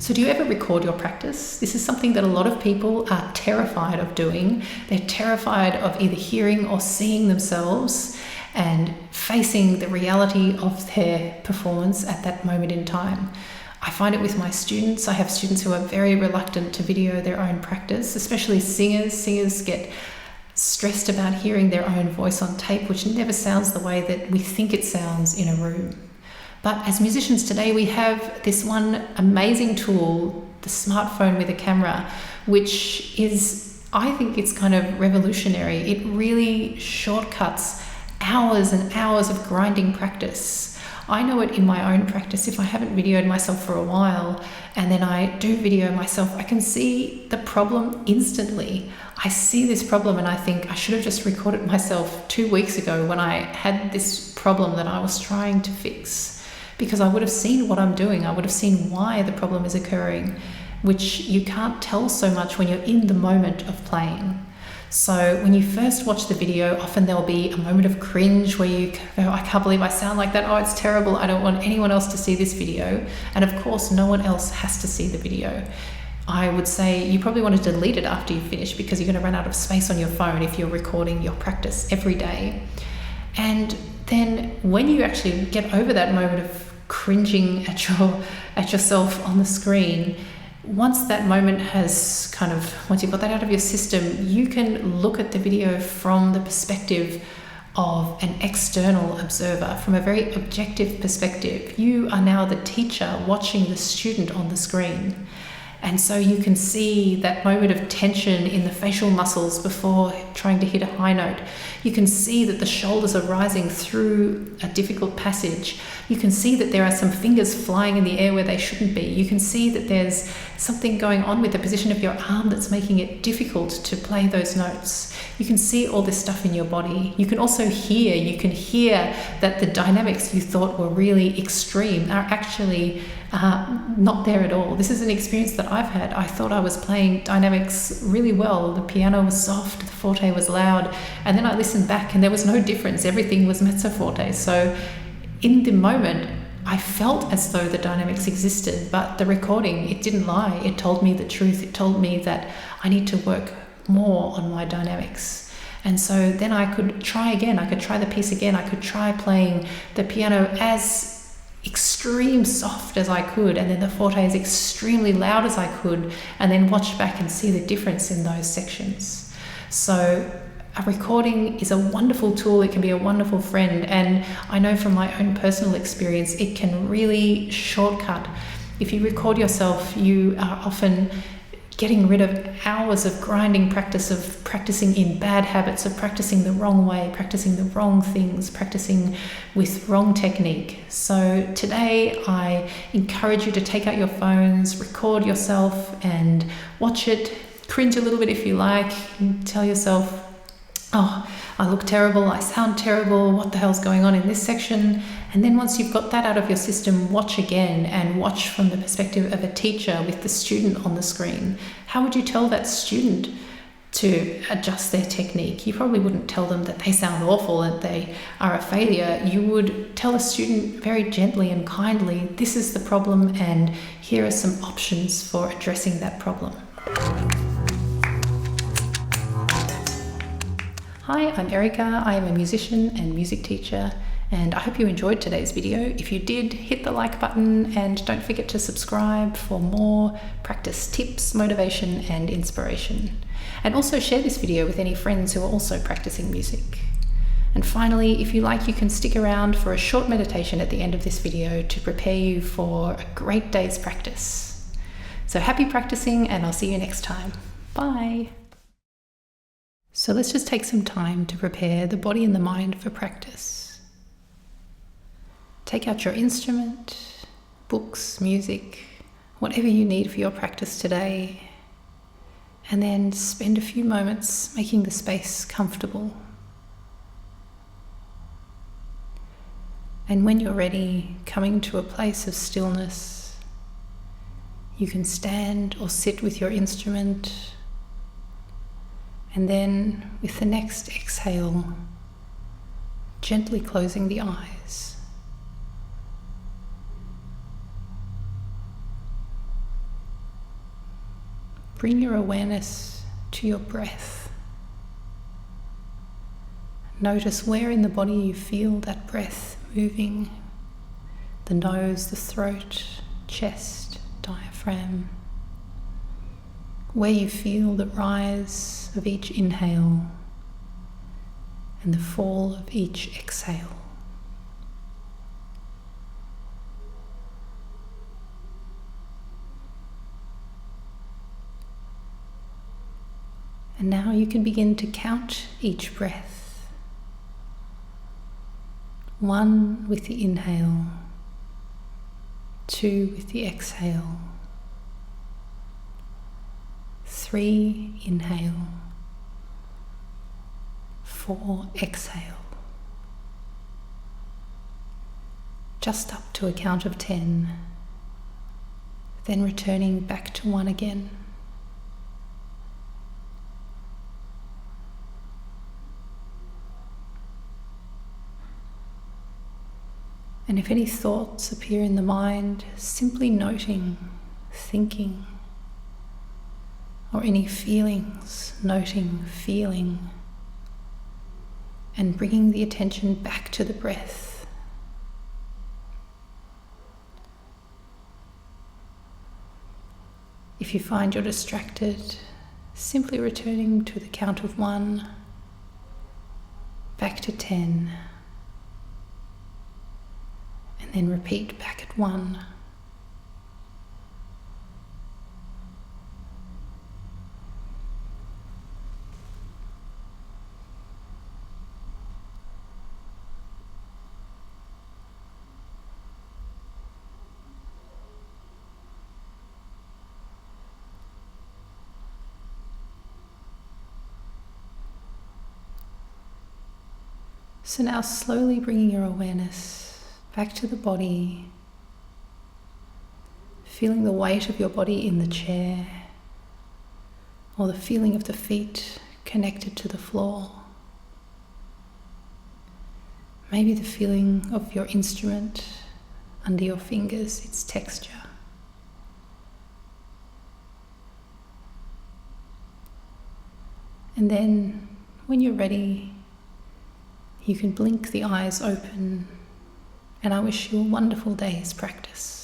So do you ever record your practice? This is something that a lot of people are terrified of doing. They're terrified of either hearing or seeing themselves and facing the reality of their performance at that moment in time. I find it with my students. I have students who are very reluctant to video their own practice, especially singers. Singers get stressed about hearing their own voice on tape, which never sounds the way that we think it sounds in a room. But as musicians today, we have this one amazing tool, the smartphone with a camera, which is, I think it's kind of revolutionary. It really shortcuts hours and hours of grinding practice. I know it in my own practice. If I haven't videoed myself for a while and then I do video myself, I can see the problem instantly. I see this problem and I think I should have just recorded myself 2 weeks ago when I had this problem that I was trying to fix. Because I would have seen what I'm doing. I would have seen why the problem is occurring, which you can't tell so much when you're in the moment of playing. So when you first watch the video, often there'll be a moment of cringe where you go, I can't believe I sound like that. Oh, it's terrible. I don't want anyone else to see this video. And of course, no one else has to see the video. I would say you probably want to delete it after you finish because you're going to run out of space on your phone if you're recording your practice every day. And then when you actually get over that moment of cringing at yourself on the screen, once that moment has once you've got that out of your system, you can look at the video from the perspective of an external observer, from a very objective perspective. You are now the teacher watching the student on the screen. And so you can see that moment of tension in the facial muscles before trying to hit a high note. You can see that the shoulders are rising through a difficult passage. You can see that there are some fingers flying in the air where they shouldn't be. You can see that there's something going on with the position of your arm that's making it difficult to play those notes. You can see all this stuff in your body. You can also hear. You can hear that the dynamics you thought were really extreme are actually not there at all. This is an experience that I've had. I thought I was playing dynamics really well. The piano was soft, the forte was loud, and then I listened back and there was no difference. Everything was mezzo forte. So in the moment, I felt as though the dynamics existed, but the recording, it didn't lie. It told me the truth. It told me that I need to work more on my dynamics. And so then I could try again. I could try the piece again. I could try playing the piano as extreme soft as I could, and then the forte as extremely loud as I could, and then watch back and see the difference in those sections. So a recording is a wonderful tool. It can be a wonderful friend, and I know from my own personal experience it can really shortcut. If you record yourself, you are often getting rid of hours of grinding practice, of practicing in bad habits, of practicing the wrong way, practicing the wrong things, practicing with wrong technique. So today I encourage you to take out your phones, record yourself and watch it. Cringe a little bit if you like, and tell yourself, oh, I look terrible, I sound terrible, what the hell's going on in this section? And then once you've got that out of your system, watch again, and watch from the perspective of a teacher with the student on the screen. How would you tell that student to adjust their technique? You probably wouldn't tell them that they sound awful and they are a failure. You would tell a student very gently and kindly, this is the problem and here are some options for addressing that problem. Hi, I'm Erica. I am a musician and music teacher, and I hope you enjoyed today's video. If you did, hit the like button and don't forget to subscribe for more practice tips, motivation and inspiration. And also share this video with any friends who are also practicing music. And finally, if you like, you can stick around for a short meditation at the end of this video to prepare you for a great day's practice. So happy practicing, and I'll see you next time. Bye. So let's just take some time to prepare the body and the mind for practice. Take out your instrument, books, music, whatever you need for your practice today, and then spend a few moments making the space comfortable. And when you're ready, coming to a place of stillness, you can stand or sit with your instrument. And then, with the next exhale, gently closing the eyes. bring your awareness to your breath. Notice where in the body you feel that breath moving. The nose, the throat, chest, diaphragm. Where you feel the rise of each inhale and the fall of each exhale. And now you can begin to count each breath. 1 with the inhale, 2 with the exhale, 3 inhale, 4 exhale. Just up to a count of 10, then returning back to 1 again. And if any thoughts appear in the mind, simply noting, thinking, or any feelings, noting, feeling, and bringing the attention back to the breath. If you find you're distracted, simply returning to the count of 1, back to 10, and then repeat back at 1. So now slowly bringing your awareness back to the body, feeling the weight of your body in the chair, or the feeling of the feet connected to the floor. Maybe the feeling of your instrument under your fingers, its texture. And then, when you're ready, you can blink the eyes open, and I wish you a wonderful day's practice.